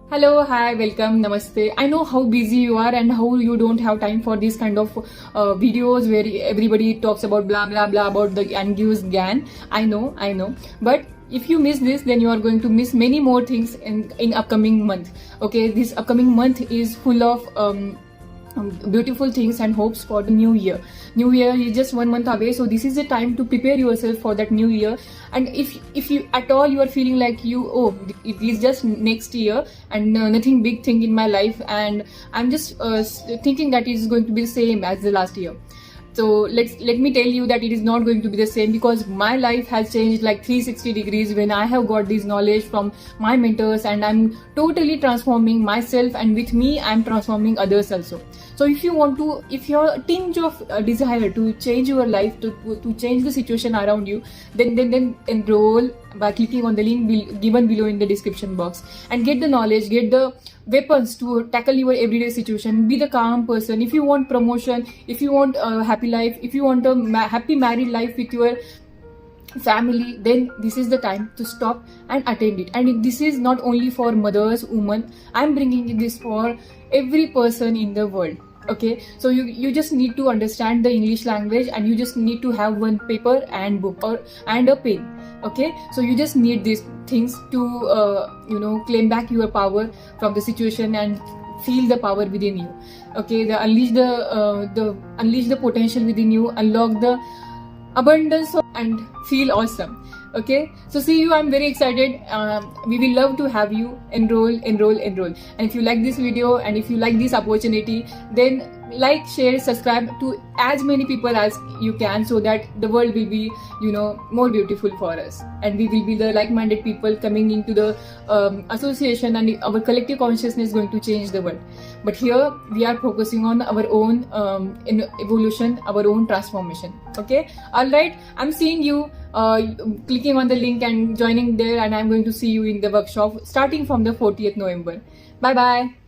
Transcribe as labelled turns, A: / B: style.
A: Hello, hi, welcome, namaste. I know how busy you are and how you don't have time for these kind of videos where everybody talks about blah blah blah about the and gives GAN. I know. But if you miss this, then you are going to miss many more things in upcoming month. Okay, this upcoming month is full of beautiful things and hopes for the new year. New year is just 1 month away, so this is the time to prepare yourself for that new year. And if you at all you are feeling like it is just next year and nothing big thing in my life, and I'm just thinking that it is going to be the same as the last year. So let me tell you that it is not going to be the same, because my life has changed like 360 degrees when I have got this knowledge from my mentors, and I'm totally transforming myself, and with me I'm transforming others also. So if you're a tinge of desire to change your life, to change the situation around you, then enroll by clicking on the link given below in the description box, and get the knowledge, get the weapons to tackle your everyday situation. Be the calm person. If you want promotion, if you want a happy life, if you want a happy married life with your family, then this is the time to stop and attend it. And this is not only for mothers, women, I'm bringing this for every person in the world. Okay, so you just need to understand the English language, and you just need to have one paper and book and a pen. Okay, so you just need these things to claim back your power from the situation and feel the power within you. Okay, unleash the potential within you, unlock the abundance and feel awesome. Okay, so see you. I'm very excited. We will love to have you. Enroll. And if you like this video and if you like this opportunity, then like, share, subscribe to as many people as you can, so that the world will be more beautiful for us, and we will be the like-minded people coming into the association, and our collective consciousness is going to change the world. But here we are focusing on our own evolution, our own transformation. Okay, all right, I'm seeing you clicking on the link and joining there, and I'm going to see you in the workshop starting from the 40th November. Bye bye.